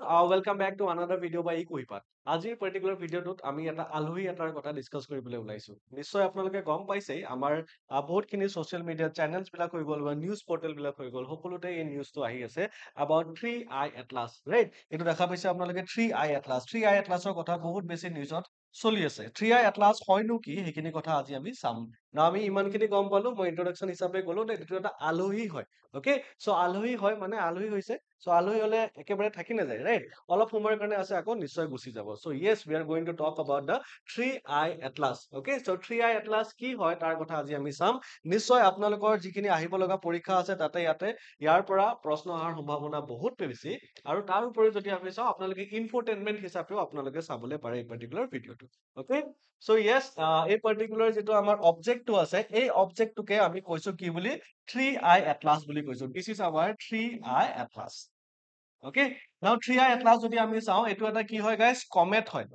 welcome back to another video by Equipat. আজিৰ particular ভিডিঅ'টোত আমি এটা আলহী এটাৰ কথা ডিসকাস কৰিবলৈ ওলাইছো। নিশ্চয় আপোনালোকে গম পাইছেই আমাৰ বহুতখিনি সোশ্যাল মিডিয়া চেনেলছ বিলাক হৈ গ'ল বা নিউজ পৰ্টেল বিলাক হৈ গ'ল সকলোতে এই নিউজটো আহি আছে about 3i Atlas, right? এইটো দেখা পাইছে আপোনালোকে 3i Atlas। 3i Atlasৰ কথা বহুত বেছি নিউজত চলি আছে। 3i Atlas হয়নো কি সেইখিনি কথা আজি আমি চাম। না আমি ইমানখিনি গম পালো মই ইন্ট্ৰডাকশন হিচাপে ক'লো যে এইটো এটা আলহী হয়। ওকে? সো আলহী হয় মানে আলহী হৈছে সো আলহী হলে একেবাৰে থাকি নাযায়, ৰাইট? অলপ সময়ৰ কাৰণে আছে আকৌ নিশ্চয় গুচি যাব। So yes, we are going to talk about the 3i Atlas. Okay, so 3i Atlas কি হয় তাৰ কথা আজি আমি চাম। নিশ্চয় আপোনালোকৰ যিখিনি আহিব লগা পৰীক্ষা আছে তাতে ইয়াৰ পৰা প্ৰশ্ন অহাৰ সম্ভাৱনা বহুত বেছি আৰু তাৰ উপৰি যদি আমি চাওঁ আপোনালোকে ইনফোটেইনমেন্ট হিচাপেও আপোনালোকে চাবলৈ পাৰে এই পাৰ্টিকুলাৰ ভিডিঅ'টো। ওকে, সো yes, এই পাৰ্টিকুলাৰ যেটো আমাৰ অবজেক্টটো আছে এই অবজেক্টটোকে আমি কৈছো কি বুলি 3i Atlas বুলি কৈছো। This is our 3i Atlas. Okay, now 3i Atlas যদি আমি চাওঁ এইটো এটা কি হয় গাইস, কমেট হয়।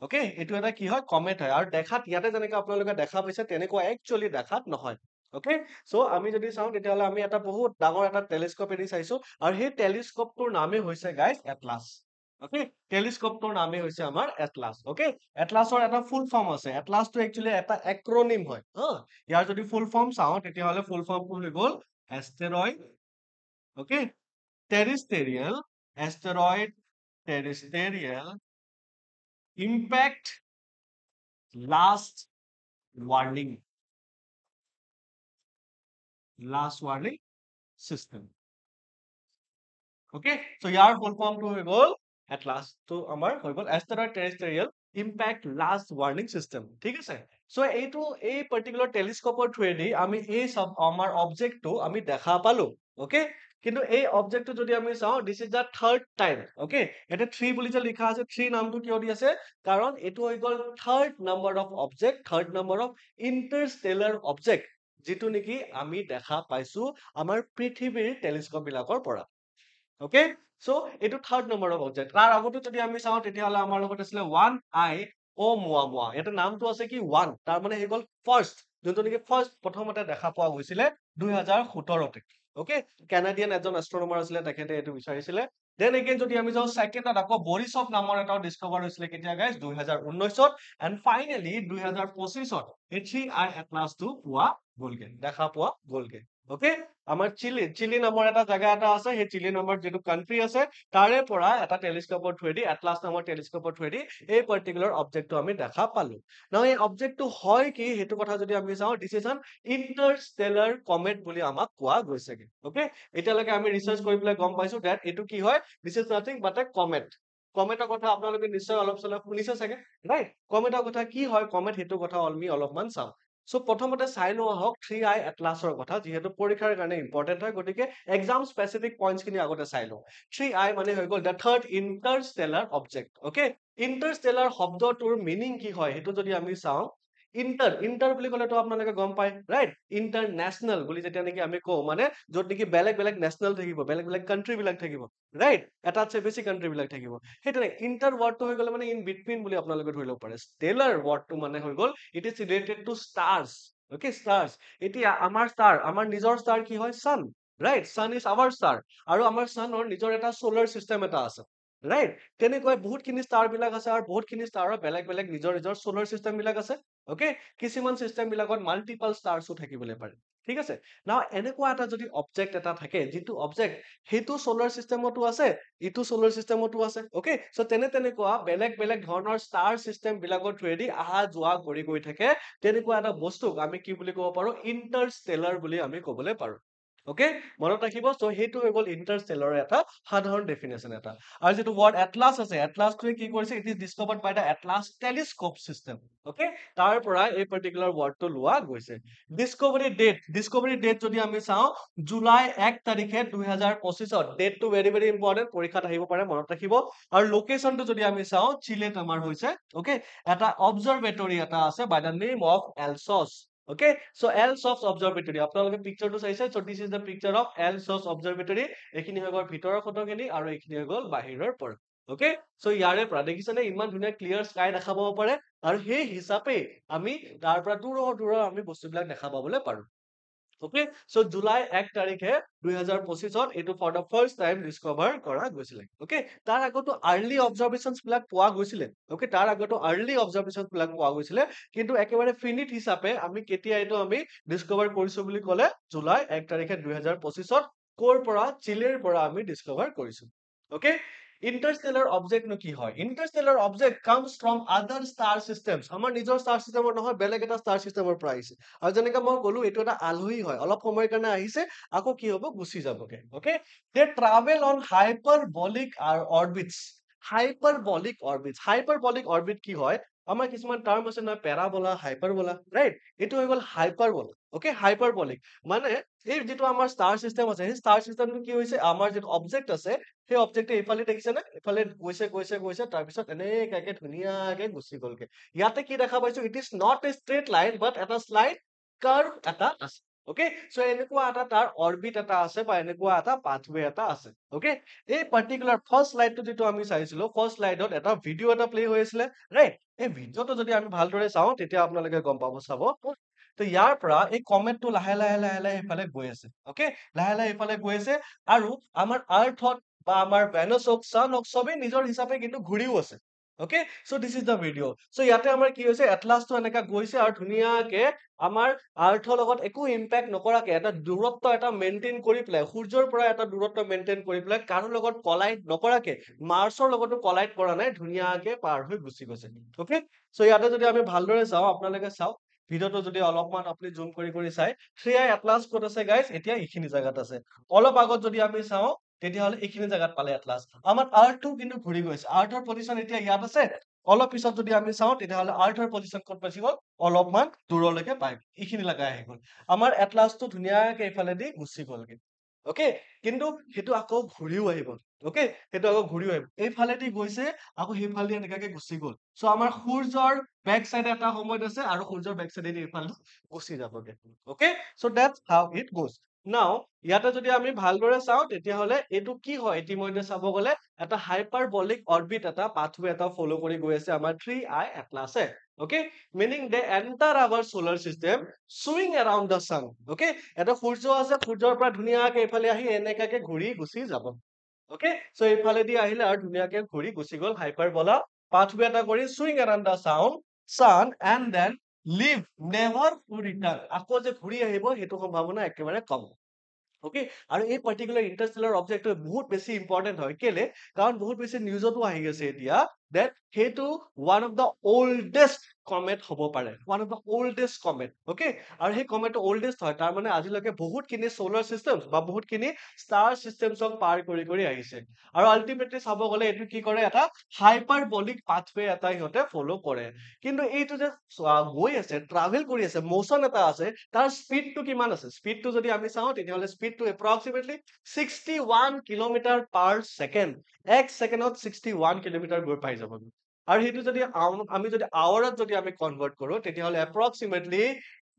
ওকে, এইটো এটা কি হয়, কমেট হয়। আৰু দেখাত ইয়াতে যেনেকৈ আপোনালোকে দেখা পাইছে তেনেকুৱা একচুয়ালি দেখাত নহয়। ওকে, সো আমি যদি চাওঁ তেতিয়াহলে আমি এটা বহুত ডাঙৰ এটা টেলিস্কোপ এৰি চাইছো আৰু সেই টেলিস্কোপটোৰ নামে হৈছে গাইস এটলাস। ওকে, টেলিস্কোপটোৰ নামে হৈছে আমাৰ এটলাস। ওকে, এটলাসৰ এটা ফুল ফৰ্ম আছে। এটলাসটো একচুয়ালি এটা এক্ৰনিম হয়। ইয়াৰ যদি ফুল ফৰ্ম চাওঁ তেতিয়াহলে ফুল ফৰ্মটো হৈ গ'ল asteroid, okay, terrestrial, asteroid, terrestrial, impact, last warning system. Okay, so ইয়াৰ ফুল ফৰ্মটো হৈ গ'ল এটলাস। তো আমাৰ হৈ গ'ল asteroid, terrestrial, impact, last warning system. ঠিক আছে, সো এইটো এই পাৰ্টিকুলাৰ টেলিস্কোপৰ থ্ৰুৱেদি আমি এই আমাৰ অবজেক্টটো আমি দেখা পালো। ওকে, কিন্তু এই অবজেক্টটো যদি আমি চাওঁ this is the third time. Okay, এটা 3 বুলি যে লিখা আছে 3 নামটো কিয় দি আছে, কাৰণ এইটো হৈ গ'ল third number of object, third number of interstellar object যিটো নেকি আমি দেখা পাইছো আমাৰ পৃথিৱীৰ টেলিস্কোপ বিলাকৰ পৰা। ওকে, সো এইটো থাৰ্ড নম্বৰ অফ অবজেক্ট। তাৰ আগতে যদি আমি চাওঁ তেতিয়াহলে আমাৰ লগত আছিলে 1i Oumuamua। এটা নামটো আছে কি 1, তাৰ মানে হৈ গ'ল ফাৰ্ষ্ট, যোনটো নেকি ফাৰ্ষ্ট প্ৰথমতে দেখা পোৱা গৈছিলে 2017তে। ওকে, কানাডিয়ান এজন এষ্ট্ৰনমাৰ আছিলে, তেখেতে এইটো বিচাৰিছিলে। দেন এগেইন যদি আমি যাওঁ সেকেণ্ডত আকৌ বৰিছভ নামৰ এটাও ডিস্কভাৰ হৈছিলে কেতিয়া গাইস, 2019ত। এণ্ড ফাইনেলি 2025ত এই 3i Atlasটো পোৱা গ'লগে, দেখা পোৱা গ'লগে। ওকে, আমাৰ চিলি নামৰ এটা জাগা এটা আছে, সেই চিলি নামৰ যিটো কান্ট্ৰি আছে তাৰে পৰা এটা টেলিস্কোপৰ থ্ৰুৱেদি, এটলাস নামৰ টেলিস্কোপৰ থ্ৰুৱেদি এই পাৰ্টিকুলাৰ অবজেক্টটো আমি দেখা পালো। নাও এই অবজেক্টটো হয় কি সেইটো কথা যদি আমি চাওঁ, this is an Interstellar comment বুলি আমাক কোৱা গৈছেগে। ওকে, এতিয়ালৈকে আমি ৰিচাৰ্চ কৰি পেলাই গম পাইছো ডেট এইটো কি হয়, this is nothing but a comet. কমেটৰ কথা আপোনালোকে নিশ্চয় অলপ চলপ শুনিছে চাগে, ৰাইট? কমেটৰ কথা কি হয়, কমেট সেইটো কথা আমি অলপমান চাম। সো প্ৰথমতে চাই লোৱা হওক 3i Atlasৰ কথা, যিহেতু পৰীক্ষাৰ কাৰণে ইম্পৰ্টেন্ট হয়, গতিকে এক্সাম স্পেচিফিক পইণ্টছ খিনি আগতে চাই লওঁ। 3i মানে হৈ গ'ল the third Interstellar object. Okay, Interstellar শব্দটোৰ মিনিং কি হয় সেইটো যদি আমি চাওঁ, ইণ্টাৰ বুলি ক'লেতো আপোনালোকে গম পায়, ৰাইট? ইণ্টাৰনেশ্যনেল বুলি যেতিয়া নেকি আমি কওঁ, মানে য'ত নেকি বেলেগ বেলেগ নেশ্যনেল থাকিব, বেলেগ বেলেগ কাণ্ট্ৰি বিলাক থাকিব, ৰাইট? এটাতছে বেছি কাণ্ট্ৰি বিলাক থাকিব। সেইটোৱে ইণ্টাৰ ৱৰ্ডটো হৈ গ'লে মানে ইন বিটুইন বুলি আপোনালোকে ধৰি ল'ব পাৰে। ষ্টেলাৰ ৱৰ্ডটো মানে হৈ গ'ল it is related to stars. Okay, stars. এতিয়া আমাৰ ষ্টাৰ, আমাৰ নিজৰ ষ্টাৰ কি হয়, sun, right? Sun is our star. আৰু আমাৰ সানৰ নিজৰ এটা সোলাৰ চিষ্টেম এটা আছে, ৰাইট? তেনেকৈ বহুতখিনি ষ্টাৰ বিলাক আছে আৰু বহুতখিনি ষ্টাৰৰ বেলেগ বেলেগ নিজৰ নিজৰ সোলাৰ চিষ্টেম বিলাক আছে। ওকে, কিছুমান চিষ্টেম বিলাকত মাল্টিপল ষ্টাৰ্ছো থাকিবলৈ পাৰে। ঠিক আছে, নাও এনেকুৱা এটা যদি অবজেক্ট এটা থাকে, যিটো অবজেক্ট সেইটো সোলাৰ চিষ্টেমতো আছে, ইটো সোলাৰ চিষ্টেমতো আছে। ওকে, সো তেনেকুৱা বেলেগ বেলেগ ধৰণৰ ষ্টাৰ চিষ্টেম বিলাকৰ থ্ৰুৱেদি অহা যোৱা কৰি গৈ থাকে, তেনেকুৱা এটা বস্তুক আমি কি বুলি ক'ব পাৰো, ইন্টাৰষ্টেলাৰ বুলি আমি ক'বলৈ পাৰো। ওকে, মনত ৰাখিব। সো সেইটো হৈ গ'ল ইন্টাৰষ্টেলাৰৰ এটা সাধাৰণ ডেফিনেশ্যন এটা। আৰু যিটো ৱৰ্ড এটলাস আছে, এটলাসটোৱে কি কৰিছে, it is discovered by the Atlas telescope system. Okay, তাৰ পৰা এই পাৰ্টিকুলাৰ ৱৰ্ডটো লোৱা গৈছে। ডিস্কভাৰী ডেট যদি আমি চাওঁ, জুলাই 1 তাৰিখে 2025ত। ডেটটো ভেৰি ভেৰি ইম্পৰ্টেণ্ট, পৰীক্ষাত আহিব পাৰে, মনত ৰাখিব। আৰু লোকেশ্যনটো যদি আমি চাওঁ, চিলেত আমাৰ হৈছে। ওকে, এটা অবজাৰভেটৰি এটা আছে by the name of El Sauce. Okay, so El Sauce observatory, আপোনালোকে পিকচাৰটো চাইছে। So this is the picture of El Sauce observatory. এইখিনি হৈ গ'ল ভিতৰৰ ফটোখিনি আৰু এইখিনি হৈ গ'ল বাহিৰৰ পৰা। ওকে, সো ইয়াৰে পৰা দেখিছেনে ইমান ধুনীয়া ক্লিয়াৰ স্কাই দেখা পাব পাৰে, আৰু সেই হিচাপে আমি তাৰ পৰা দূৰৰ আমি বস্তুবিলাক দেখা পাবলৈ পাৰো। ওকে সো জুলাই 1 তাৰিখে 2025 এইটো for the first time discover কৰা গৈছিলে ওকে তাৰ আগতো আৰ্লি অবজাৰভেশনছ বিলাক পোৱা গৈছিলে ওকে তাৰ আগতো আৰ্লি অবজাৰভেশনছ বিলাক পোৱা গৈছিলে কিন্তু একেবাৰে ফিনিট হিচাপে আমি কেতিয়া এইটো আমি ডিস্কভাৰ কৰিছো বুলি ক'লে জুলাই 1 তাৰিখে 2025 ক'ৰ পৰা চিলিৰ পৰা আমি ডিস্কভাৰ কৰিছো ওকে ইন্টাৰষ্টেলাৰ অবজেক্ট নো কি হয় ইন্টাৰষ্টেলাৰ অবজেক্ট কামছ ফ্ৰম আদাৰ ষ্টাৰ চিষ্টেমছ আমাৰ নিজৰ ষ্টাৰ চিষ্টেমৰ নহয় বেলেগ এটা ষ্টাৰ চিষ্টেমৰ পৰা আহিছে আৰু যেনেকে মই ক'লো এইটো এটা আলহী হয় অলপ সময়ৰ কাৰণে আহিছে আকৌ কি হ'ব গুচি যাবগে okay they travel on hyperbolic orbits hyperbolic orbit কি হয় আমাৰ কিছুমান টাৰ্ম আছে নহয় পেৰাবোলা হাইপাৰবোলা ৰাইট এইটো হৈ গ'ল হাইপাৰবোলা ওকে হাইপাৰবলিক মানে এই যিটো আমাৰ ষ্টাৰ চিষ্টেম আছে সেই ষ্টাৰ চিষ্টেমটো কি হৈছে আমাৰ যিটো অবজেক্ট আছে সেই অবজেক্টটো এইফালে দেখিছে নে এইফালে গৈছে তাৰপিছত এনেকাকে ধুনীয়াকে গুচি গ'লগে ইয়াতে কি দেখা পাইছো it is not a straight line but এটা শ্লাইড কাৰ্ভ এটা আছে ওকে সো এনেকুৱা এটা তাৰ অৰবিট এটা আছে বা এনেকুৱা এটা পাথৱে এটা আছে ওকে এই পাৰ্টিকুলাৰ ফাৰ্ষ্ট শ্লাইডটো যিটো আমি চাইছিলো ফাৰ্ষ্ট শ্লাইডত এটা ভিডিঅ' এটা প্লে হৈ আছিলে ৰাইট এই ভিডিঅ'টো যদি আমি ভালদৰে চাওঁ তেতিয়া আপোনালোকে গম পাব চাব তো ইয়াৰ পৰা এই কমেটটো লাহে লাহে এইফালে গৈ আছে ওকে লাহে এইফালে গৈ আছে আৰু আমাৰ আৰ্থত বা আমাৰ ভেনাছ হওক ছান হওক চবেই নিজৰ হিচাপে কিন্তু ঘূৰিও আছে okay so this is the video' so ইয়াতে আমাৰ কি হৈছে এটলাছটো এনেকা গৈছে আৰু ধুনীয়াকে আমাৰ আৰ্থৰ লগত একো ইম্পেক্ট নকৰাকে এটা দূৰত্ব এটা মেইনটেইন কৰি পেলাই সূৰ্যৰ পৰা এটা দূৰত্ব মেইনটেইন কৰি পেলাই কাৰো লগত কলাইড নকৰাকে মাৰ্চৰ লগতো কলাইড কৰা নাই ধুনীয়াকে পাৰ হৈ গুচি গৈছে ওকে সো ইয়াতে যদি আমি ভালদৰে চাওঁ আপোনালোকে চাওক ভিডিঅ'টো যদি অলপমান আপুনি জুম কৰি চাই 3i এটলাছ ক'ত আছে গাইজ এতিয়া এইখিনি জাগাত আছে অলপ আগত যদি আমি চাওঁ তেতিয়াহ'লে এইখিনি জাগাত পালে এটলাছ আমাৰ আৰ্থটো কিন্তু ঘূৰি গৈছে আৰ্থৰ পজিচন এতিয়া ইয়াত আছে অলপ পিছত যদি আমি চাওঁ তেতিয়াহ'লে আৰ্থৰ পজিচন ক'ত পাইছি গ'ল অলপমান দূৰলৈকে পাই এইখিনি লগাই আহি গ'ল আমাৰ এটলাছটো ধুনীয়াকে এইফালেদি গুচি গ'লগে ওকে কিন্তু সেইটো আকৌ ঘূৰিও আহিব ওকে সেইটো আকৌ ঘূৰিও আহিব এইফালেদি গৈছে আকৌ সেইফালেদি এনেকাকে গুচি গ'ল সো আমাৰ সূৰ্যৰ বেক চাইডে এটা সময়ত আছে আৰু সূৰ্যৰ বেক চাইডেদি এইফালে গুচি যাবগে okay so that's how it goes now ইয়াতে যদি আমি ভালদৰে চাওঁ তেতিয়াহ'লে এইটো কি হয় ইতিমধ্যে চাব গ'লে এটা হাইপাৰবলিক অৰবিট এটা পাথৱে এটা ফলো কৰি গৈ আছে আমাৰ 3i এটলাছে okay meaning they enter our solar system swing around the sun okay এটা সূৰ্য আছে সূৰ্যৰ পৰা ধুনীয়াকে এইফালে আহি এনেকাকে ঘূৰি গুচি যাব okay so এইফালেদি আহিলে আৰু ধুনীয়াকে ঘূৰি গুচি গ'ল হাইপাৰবলা পাথৱে এটা কৰি swing around the sun and then leave never to return আকৌ যে ঘূৰি আহিব সেইটো সম্ভাৱনা একেবাৰে কম ওকে আৰু এই পাৰ্টিকুলাৰ ইন্টাৰষ্টেলাৰ অবজেক্টটো বহুত বেছি ইম্পৰ্টেন্ট হয় কেলে কাৰণ বহুত বেছি নিউজতো আহি আছে এতিয়া that সেইটো one of the oldest comet হ'ব পাৰে one of the oldest comet okay আৰু সেই কমেটটো oldest হয় তাৰ মানে আজিলৈকে বহুতখিনি solar systems বা বহুতখিনি star systems পাৰ কৰি আহিছে আৰু আলটিমেটলি চাব গ'লে এইটো কি কৰে এটা হাইপাৰবলিক পাথৱে এটা ইহঁতে ফলো কৰে কিন্তু এইটো যে গৈ আছে ট্ৰাভেল কৰি আছে মোচন এটা আছে তাৰ স্পীডটো কিমান আছে স্পীডটো যদি আমি চাওঁ তেতিয়াহ'লে স্পীডটো এপ্ৰক্সিমেটলি 61 কিলোমিটাৰ পাৰ ছেকেণ্ড এক ছেকেণ্ডত 61 কিলোমিটাৰ গৈ পাই যাব আৰু সেইটো যদি আমি যদি আৱাৰত যদি আমি কনভাৰ্ট কৰো তেতিয়াহ'লে এপ্ৰক্সিমেটলি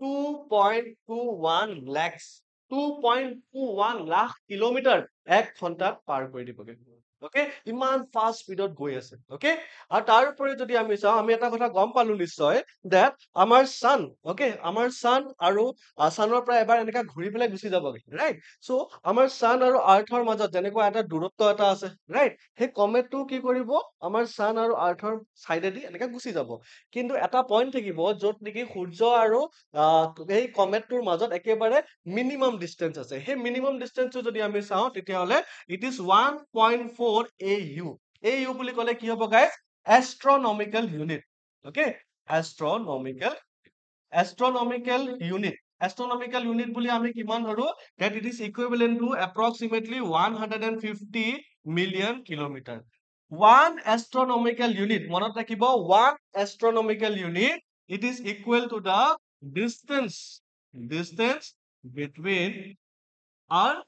2.21 lakhs 2.21 লাখ কিলোমিটাৰ এক ঘন্টাত পাৰ কৰি দিবগে ওকে ইমান ফাষ্ট স্পীডত গৈ আছে ওকে আৰু তাৰ উপৰি যদি আমি চাওঁ আমি এটা কথা গম পালো নিশ্চয় that আমাৰ ছান ওকে আমাৰ ছান আৰু ছানৰ পৰা এবাৰ এনেকা ঘূৰি পেলাই গুচি যাবগে ৰাইট সো আমাৰ ছান আৰু আৰ্থৰ মাজত যেনেকুৱা এটা দূৰত্ব এটা আছে ৰাইট সেই কমেটটো কি কৰিব আমাৰ ছান আৰু আৰ্থৰ চাইডেদি এনেকে গুচি যাব কিন্তু এটা পইণ্ট থাকিব য'ত নেকি সূৰ্য আৰু এই কমেটটোৰ মাজত একেবাৰে মিনিমাম ডিষ্টেন্স আছে সেই মিনিমাম ডিষ্টেন্সটো যদি আমি চাওঁ তেতিয়াহ'লে ইট ইজ 1.4 AU AU বুলি ক'লে কি হ'ব guys astronomical unit okay astronomical unit বুলি আমি কিমান ধৰো that it is equivalent to approximately 150 million kilometer one astronomical unit মনত ৰাখিব one astronomical unit it is equal to the distance between earth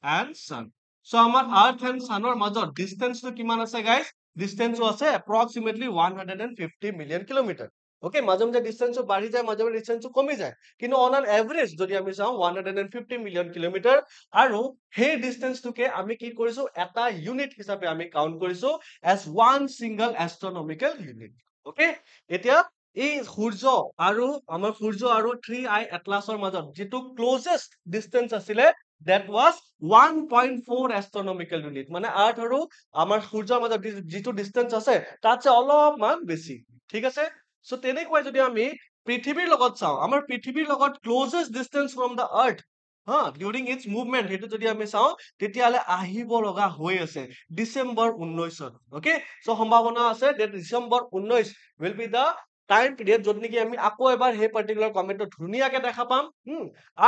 and sun so আমাৰ earth and sunৰ মাজত ডিষ্টেন্সটো কিমান আছে গাইজ ডিষ্টেন্সটো আছে approximately 150 million kilometer okay মাজে মাজে ডিষ্টেন্সটো বাঢ়ি যায় মাজে মাজে ডিষ্টেন্সটো কমি যায় কিন্তু অন এন এভাৰেজ যদি আমি চাওঁ 150 মিলিয়ন কিলোমিটাৰ আৰু সেই ডিষ্টেন্সটোকে আমি কি কৰিছো এটা ইউনিট হিচাপে আমি কাউন্ট কৰিছো as one single astronomical unit okay এতিয়া এই সূৰ্য আৰু আমাৰ সূৰ্য আৰু 3i এটলাছৰ মাজত যিটো ক্লোজেষ্ট ডিষ্টেন্স আছিলে that was 1.4 astronomical unit মানে আৰ্থ আৰু আমাৰ সূৰ্যৰ মাজত যিটো ডিষ্টেন্স আছে তাতছে অলপমান বেছি ঠিক আছে সো তেনেকৈ যদি আমি পৃথিৱীৰ লগত চাওঁ আমাৰ পৃথিৱীৰ লগত ক্লোজেষ্ট ডিষ্টেন্স ফ্ৰম দা আৰ্থ হা ডিউৰিং ইটস মুভমেন্ট সেইটো যদি আমি চাওঁ তেতিয়াহ'লে আহিব লগা হৈ আছে ডিচেম্বৰ 19 অকে সো সম্ভাৱনা আছে যে December 19 will be the time period য'ত নেকি আমি আকৌ এবাৰ সেই পাৰ্টিকুলাৰ কমেটটো ধুনীয়াকে দেখা পাম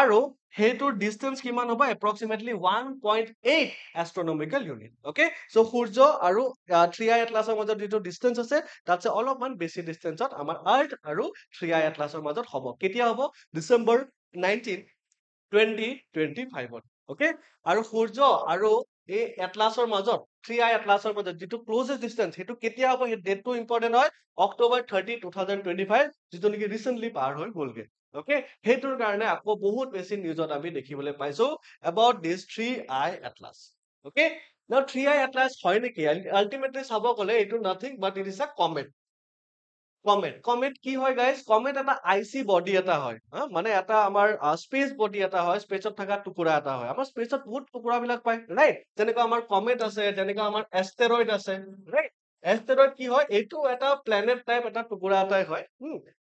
আৰু সেইটোৰ ডিষ্টেন্স কিমান হ'ব approximately 1.8 astronomical unit okay so সূৰ্য আৰু 3i এটলাছৰ মাজত যিটো ডিষ্টেন্স আছে তাতছে অলপমান বেছি ডিষ্টেন্সত আমাৰ আৰ্থ আৰু 3i এটলাছৰ মাজত হ'ব কেতিয়া হ'ব ডিচেম্বৰ 19 2025 অকে আৰু সূৰ্য আৰু এই এটলাছৰ মাজত 3i এটলাছৰ মাজত যিটো ক্লোজেষ্ট ডিষ্টেন্স সেইটো কেতিয়া হ'ব সেই ডেটটো ইম্পৰ্টেন্ট হয় অক্টোবৰ 30 2025 যিটো নেকি ৰিসেন্টলি পাৰ হৈ গ'লগে অকে সেইটোৰ কাৰণে আকৌ বহুত বেছি নিউজত আমি দেখিবলৈ পাইছো about this 3i atlas okay now 3i atlas হয় নেকি আলটিমেটলি চাব গ'লে এইটো nothing but it is a comment comment কি হয় গাইজ কমেট এটা আইচি বডি এটা হয় মানে এটা আমাৰ স্পেচ বডি এটা হয় স্পেচত থকা টুকুৰা এটা হয় আমাৰ স্পেচত বহুত টুকুৰা বিলাক পায় ৰাইট যেনেকুৱা আমাৰ কমেট আছে যেনেকুৱা আমাৰ এষ্টেৰইড আছে ৰাইট এষ্টেৰইড কি হয় এইটো এটা প্লেনেট টাইপ এটা টুকুৰা এটাই হয়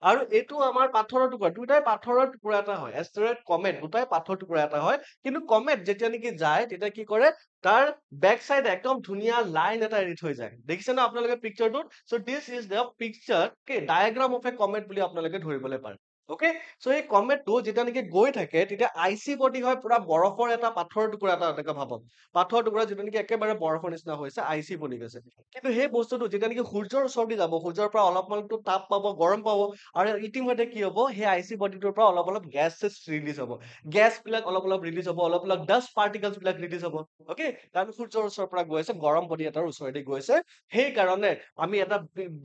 আৰু এইটো আমাৰ পাথৰৰ টুকুৰা দুটাই পাথৰৰ টুকুৰা এটা হয় এষ্টেৰইড কমেট দুটাই পাথৰ টুকুৰা এটা হয় কিন্তু কমেট যেতিয়া নেকি যায় তেতিয়া কি কৰে তাৰ বেক চাইড একদম ধুনীয়া লাইন এটা এৰি থৈ যায় দেখিছে না আপোনালোকে পিকচাৰটোত so this is the picture কে ডায়াগ্ৰাম অফ এ কমেট বুলি আপোনালোকে ধৰিবলৈ পাৰে অকে সো এই কমেটটো যেতিয়া নেকি গৈ থাকে তেতিয়া আইচি বডি হয় পুৰা বৰফৰ এটা পাথৰৰ টুকুৰা এটা এনেকৈ ভাবক পাথৰৰ টুকুৰা যিটো নেকি একেবাৰে বৰফৰ নিচিনা হৈছে আইচি বনি গৈছে কিন্তু সেই বস্তুটো যেতিয়া নেকি সূৰ্যৰ ওচৰদি যাব সূৰ্যৰ পৰা অলপমানটো তাপ পাব গৰম পাব আৰু ইতিমধ্যে কি হ'ব সেই আইচি বডিটোৰ পৰা অলপ অলপ গেছ ৰিলিজ হ'ব গেছ বিলাক অলপ ৰিলিজ হ'ব অলপ ডাষ্ট পাৰ্টিকলছ বিলাক ৰিলিজ হ'ব অকে কাৰণ সূৰ্যৰ ওচৰৰ পৰা গৈ আছে গৰম বডি এটাৰ ওচৰেদি গৈ আছে সেইকাৰণে আমি এটা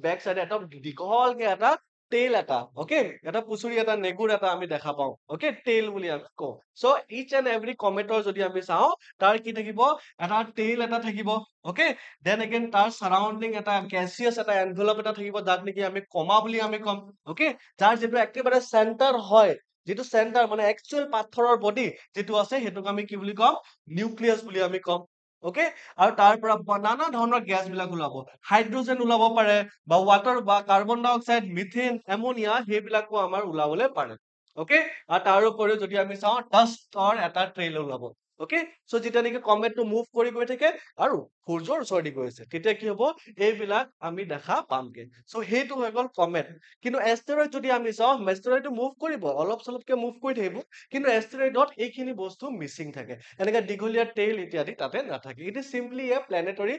বেক চাইডে এটা দীঘলকে এটা টেইল এটা অকে এটা পুচুৰি এটা নেগুৰ এটা আমি দেখা পাওঁ অকে টেইল বুলি আমি কওঁ সো ইচ এণ্ড এভৰি কমেটৰ যদি আমি চাওঁ তাৰ কি থাকিব এটা টেইল এটা থাকিব অকে দেন এগেইন তাৰ সাৰাউণ্ডিং এটা গেছিয়াছ এটা এনভেলপ এটা থাকিব যাক নেকি আমি কমা বুলি আমি কম অকে যাৰ যিটো একেবাৰে চেণ্টাৰ হয় যিটো চেণ্টাৰ মানে একচুৱেল পাথৰৰ বডি যিটো আছে সেইটোক আমি কি বুলি কম নিউক্লিয়াছ বুলি আমি কম অকে আৰু তাৰ পৰা নানা ধৰণৰ গেছ বিলাক ওলাব হাইড্ৰজেন ওলাব পাৰে বা ৱাটাৰ বা কাৰ্বন ডাই অক্সাইড মিথেন এমনিয়া সেইবিলাকো আমাৰ ওলাবলৈ পাৰে অকে আৰু তাৰ উপৰিও যদি আমি চাওঁ ডাষ্টৰ এটা ট্ৰেইল ওলাব অকে সো যেতিয়া নেকি কমেটটো মুভ কৰি গৈ থাকে আৰু সূৰ্যৰ ওচৰেদি গৈ আছে তেতিয়া কি হ'ব এইবিলাক আমি দেখা পামগে সো সেইটো হৈ গ'ল কমেট কিন্তু এষ্টেৰইড যদি আমি চাওঁ এষ্টেৰইডটো মুভ কৰিব অলপ চলপকে মুভ কৰি থাকিব কিন্তু এষ্টেৰইডত এইখিনি বস্তু মিচিং থাকে এনেকে দীঘলীয়া টেইল ইত্যাদি তাতে নাথাকে it is simply A planetary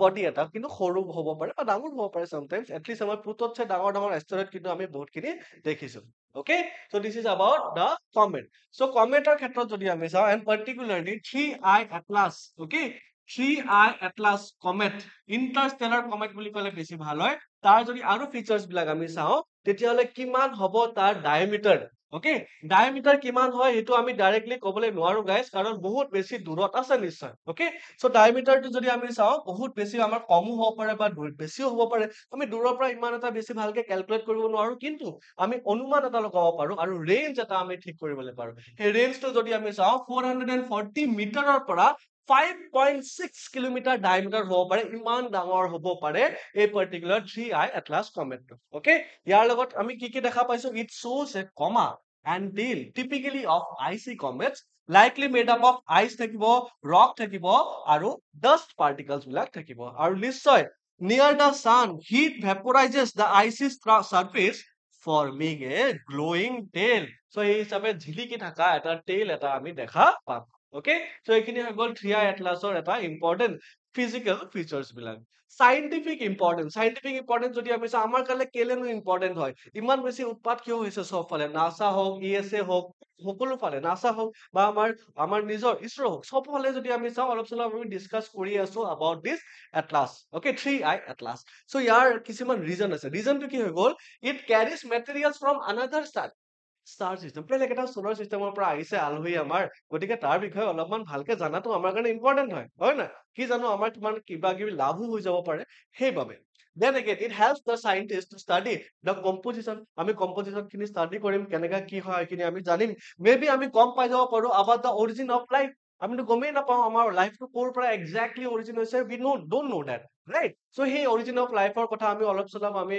body এটা কিন্তু সৰু হ'ব পাৰে বা ডাঙৰ হ'ব পাৰে চামটাইমছ এটলিষ্ট আমাৰ প্লুটতছে ডাঙৰ ডাঙৰ এষ্টেৰইড কিন্তু আমি বহুতখিনি দেখিছো okay so this is about the comet so কমেটৰ ক্ষেত্ৰত যদি আমি চাওঁ and particularly 3i ATLAS okay 3i ATLAS comet interstellar comet বুলি ক'লে বেছি ভাল হয় তাৰ যদি আৰু ফিচাৰ্ছ বিলাক আমি চাওঁ তেতিয়াহ'লে কিমান হ'ব তাৰ ডায়ামিটাৰ অকে ডায়ামিটাৰ কিমান হয় সেইটো আমি ডাইৰেক্টলি ক'বলৈ নোৱাৰো গাইজ কাৰণ বহুত বেছি দূৰত আছে নিশ্চয় অকে সো ডায়ামিটাৰটো যদি আমি চাওঁ বহুত বেছি আমাৰ কমো হ'ব পাৰে বা বেছিও হ'ব পাৰে আমি দূৰৰ পৰা ইমান এটা বেছি ভালকে কেলকুলেট কৰিব নোৱাৰো কিন্তু আমি অনুমান এটা লগাব পাৰো আৰু ৰেঞ্জ এটা আমি ঠিক কৰিবলৈ পাৰো সেই ৰেঞ্জটো যদি আমি চাওঁ 440 মিটাৰৰ পৰা 5.6 কিলোমিটাৰ ডায়ামিটাৰ হ'ব পাৰে ইমান ডাঙৰ হ'ব পাৰে এই পাৰ্টিকুলাৰ 3i এটলাছ কমেটটো অকে ইয়াৰ লগত আমি কি দেখা পাইছো it shows a comma and tail typically of icy comets likely made up of ice থাকিব rock থাকিব আৰু dust particles বিলাক থাকিব আৰু নিশ্চয় near the sun heat vaporizes the icy surface forming a glowing tail so এই হিচাপে ঝিলিকি থকা এটা টেইল এটা আমি দেখা পাম অকে সো এইখিনি হৈ গ'ল 3i এটলাছৰ এটা ইম্পৰ্টেন্ট ফিজিকেল ফিচাৰ্ছ বিলাক চাইন্টিফিক ইম্পৰ্টেন্ট যদি আমি চাওঁ আমাৰ কাৰণে কেলেনো ইম্পৰ্টেন্ট হয় ইমান বেছি উৎপাত কিয় হৈছে সব ফালে নাসা হওক ইএছএ হওক সকলো ফালে নাসা হওক বা আমাৰ নিজৰ ইছৰো হওক সব ফালে যদি আমি চাওঁ অলপ চলপ আমি ডিছকাছ কৰি আছো about this atlas okay 3i atlas so ইয়াৰ কিছুমান ৰিজন আছে ৰিজনটো কি হৈ গ'ল it carries materials from another star system বেলেগ এটা সোলাৰ চিষ্টেমৰ পৰা আহিছে আলহী আমাৰ গতিকে তাৰ বিষয়ে অলপমান ভালকে জানাটো আমাৰ কাৰণে ইম্পৰ্টেন্ট হয় হয় না কি জানো আমাৰ কিমান কিবা কিবি লাভো হৈ যাব পাৰে সেইবাবে Then again, it helps the scientist to study the composition. আমি composition খিনি study কৰিম, কেনেকা কি হয় এইখিনি আমি জানিম। Maybe আমি গম পাই যাব পাৰো about the origin of life. আমিতো গমেই নাপাওঁ আমাৰ লাইফটো ক'ৰ পৰা exactly origin হৈছে, we don't know that, right? So সেই origin of life ৰ কথা আমি অলপ চলপ আমি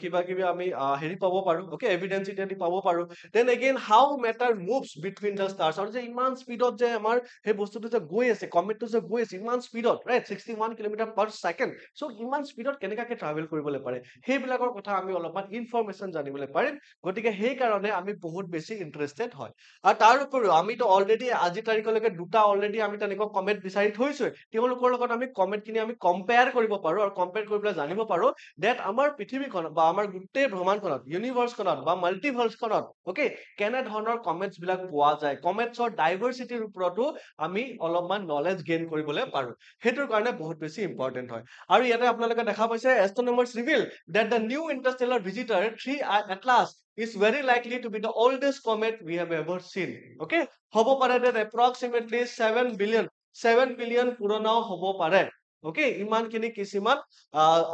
কিবা কিবি আমি হেৰি পাব পাৰো, okay, evidence ইত্যাদি পাব পাৰো। Then again, how matter moves between the stars, আৰু যে ইমান স্পীডত যে আমাৰ সেই বস্তুটো যে গৈ আছে, কমেটটো যে গৈ আছে ইমান স্পীডত, right, 61 কিলোমিটাৰ পাৰ ছেকেণ্ড। চ' ইমান স্পীডত কেনেকাকে ট্ৰাভেল কৰিবলৈ পাৰে, সেইবিলাকৰ কথা আমি অলপমান ইনফৰমেশ্যন জানিবলৈ পাৰিম। গতিকে সেইকাৰণে আমি বহুত বেছি ইণ্টাৰেষ্টেড হয়। আৰু তাৰ উপৰিও আমিতো অলৰেডি আজি তাৰিখলৈকে দুটা অলৰেডি আমি তেনেকুৱা কমেট বিচাৰি থৈছোৱে। তেওঁলোকৰ লগত আমি কমেটখিনি আমি কম্পেয়াৰ কৰিব পাৰো, আৰু কম্পেয়াৰ কৰি পেলাই জানিব পাৰো ডেট আমাৰ পৃথিৱীখনত বা আমাৰ গোটেই ভ্ৰমণখনত, ইউনিভাৰ্ছখনত বা মাল্টিভাৰ্ছখনত, অ'কে, কেনেধৰণৰ কমেটছ বিলাক পোৱা যায়, কমেটছৰ ডাইভাৰ্চিটিৰ ওপৰতো আমি অলপমান নলেজ গেইন কৰিবলৈ পাৰো। সেইটোৰ কাৰণে বহুত বেছি ইম্পৰ্টেণ্ট হয়। আৰু ইয়াতে আপোনালোকে দেখা পাইছে, এষ্ট্ৰনমাৰ্ছ reveal that the new interstellar visitor 3I Atlas is very likely to be the oldest comet we have ever seen. Okay, হ'ব পাৰে that approximately 7 billion পুৰণাও হ'ব পাৰে। Okay, ইমানখিনি কিছুমান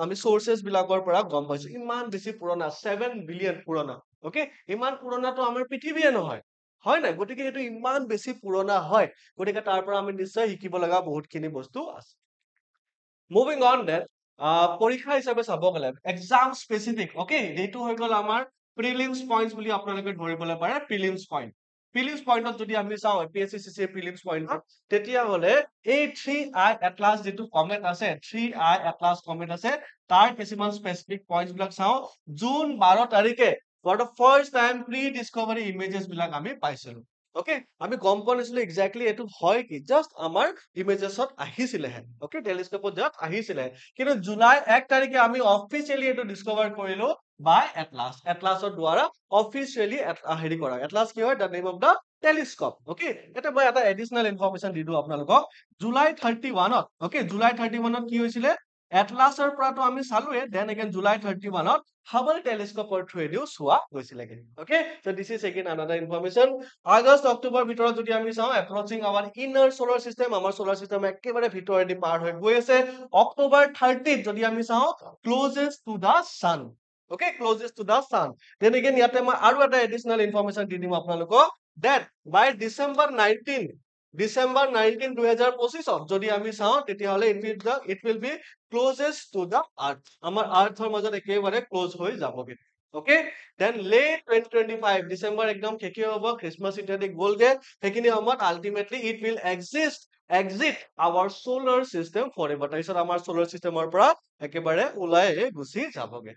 আমি sources বিলাকৰ পৰা গম পাইছো, ইমান বেছি পুৰণা, 7 বিলিয়ন পুৰণা। Okay, ইমান পুৰণাটো আমাৰ পৃথিৱীয়ে নহয়, হয় নাই? গতিকে এইটো ইমান বেছি পুৰণা হয়, গতিকে তাৰ পৰা আমি নিশ্চয় শিকিব লগা বহুতখিনি বস্তু আছে। মুভিং অন দেন, পৰীক্ষা হিচাপে চাব গ'লে এক্সাম স্পেচিফিক, অ'কে, এইটো হৈ গ'ল আমাৰ প্ৰিলিমছ পইণ্টছ বুলি আপোনালোকে ধৰিবলৈ পাৰে, প্ৰিলিমছ পইণ্ট। প্ৰিলিমছ পইণ্টত যদি আমি চাওঁ APSC CCA প্ৰিলিমছ পইণ্টত, তেতিয়াহ'লে এই 3I এটলাছ যিটো কমেট আছে, 3I এটলাছ কমেট আছে, তাৰ কিছুমান স্পেচিফিক পইণ্টছ বিলাক চাওঁ। জুন 12 তাৰিখে for the first time pre discovery images বিলাক আমি পাইছিলো। অ'কে, আমি গম পোৱা নাছিলো এক্সেক্টলি এইটো হয় কি, জাষ্ট আমাৰ ইমেজেছত আহিছিলেহে, অ'কে, টেলিস্কোপত জাষ্ট আহিছিলে। কিন্তু জুলাই 1 তাৰিখে আমি অফিচিয়েলি এইটো ডিস্কভাৰ কৰিলো বাই এটলাছ, এটলাছৰ দ্বাৰা অফিচিয়েলি হেৰি কৰা। এটলাছ কি হয়, the name of the telescope. Okay, এটা মই এটা এডিশনেল ইনফৰমেশ্যন দি দিওঁ আপোনালোকক। জুলাই 31ত, অ'কে, জুলাই 31ত কি হৈছিলে, এটলাছৰ পৰাটো আমি চালোৱে, দেন এগেইন জুলাই 31ত হাবল টেলিস্কোপৰ থ্ৰুৱেদিও চোৱা গৈছিলেগে। Okay, so this is again another information. August October ভিতৰত যদি আমি চাওঁ, approaching our inner solar system, আমাৰ সোলাৰ চিষ্টেম একেবাৰে ভিতৰেদি পাৰ হৈ গৈ আছে। অক্টোবৰ 30ত যদি আমি চাওঁ, closest to the sun. Okay, closest to the sun. Then again ইয়াতে মই আৰু এটা এডিশনেল ইনফৰমেশ্যন দি দিম আপোনালোকক, দেট বাই ডিচেম্বৰ 19, 2025ত যদি আমি চাওঁ, তেতিয়াহ'লে it will be closest to the earth, আমাৰ আৰ্থৰ মাজত একেবাৰে ক্লোজ হৈ যাবগে। অ'কে, দেন লেট 2025, ডিচেম্বৰ একদম শেষে হ'ব, খ্ৰীষ্টমাছ ইত্যাদি গ'লগে, সেইখিনি সময়ত ultimately it will exit our solar system forever, তাৰপিছত আমাৰ সোলাৰ চিষ্টেমৰ পৰা একেবাৰে ওলাই গুচি যাবগে।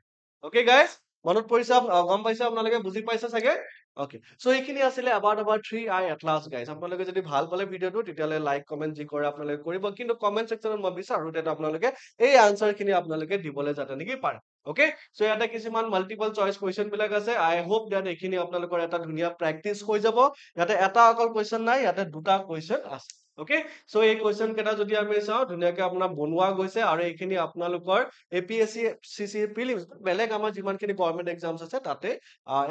অ'কে গাইজ, মনত পৰিছে, গম পাইছে আপোনালোকে, বুজি পাইছে চাগে? অ'কে, চ' এইখিনি আছিলে about 3I এটলাছ গাইজ। আপোনালোকে যদি ভাল পালে ভিডিঅ'টো, তেতিয়াহ'লে লাইক কমেণ্ট যি কৰে আপোনালোকে কৰিব, কিন্তু কমেণ্ট ছেকশ্যনত মই বিচাৰো যাতে আপোনালোকে এই আনচাৰ খিনি আপোনালোকে দিবলৈ যাতে নেকি পাৰে। অ'কে, চ' ইয়াতে কিছুমান মাল্টিপল চইচ কুৱেশ্যন বিলাক আছে। আই হোপ দেট এইখিনি আপোনালোকৰ এটা ধুনীয়া প্ৰেক্টিচ হৈ যাব। ইয়াতে এটা অকল কুৱেশ্যন নাই, ইয়াতে দুটা কুৱেশ্যন আছে। অ'কে, চ' এই কুৱেশ্যন কেইটা যদি আমি চাওঁ, ধুনীয়াকে আপোনাৰ বনোৱা গৈছে, আৰু এইখিনি আপোনালোকৰ APSC CCA প্ৰিলিমছ, বেলেগ আমাৰ যিমানখিনি গভৰ্ণমেণ্ট এক্সামছ আছে তাতে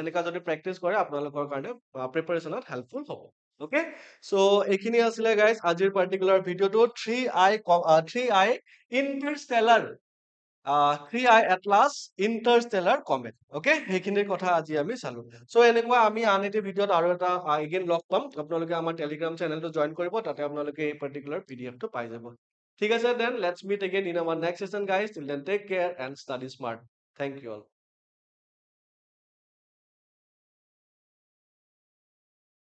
এনেকা যদি প্ৰেক্টিচ কৰে আপোনালোকৰ কাৰণে প্ৰিপাৰেশ্যনত হেল্পফুল হ'ব। অ'কে, চ' এইখিনি আছিলে গাইজ আজিৰ পাৰ্টিকুলাৰ ভিডিঅ'টো, 3I Interstellar 3I Atlas Interstellar comment. Okay, সেইখিনিৰ কথা আজি আমি চালো। চ' এনেকুৱা আমি আন এটি ভিডিঅ'ত আৰু এটা এগেইন লগ পাম। আপোনালোকে আমাৰ টেলিগ্ৰাম চেনেলটো জইন কৰিব, তাতে আপোনালোকে এই পাৰ্টিকুলাৰ PDF টো পাই যাব। ঠিক আছে, then let's meet again in our next session guys. Till then take care and study smart. Thank you all.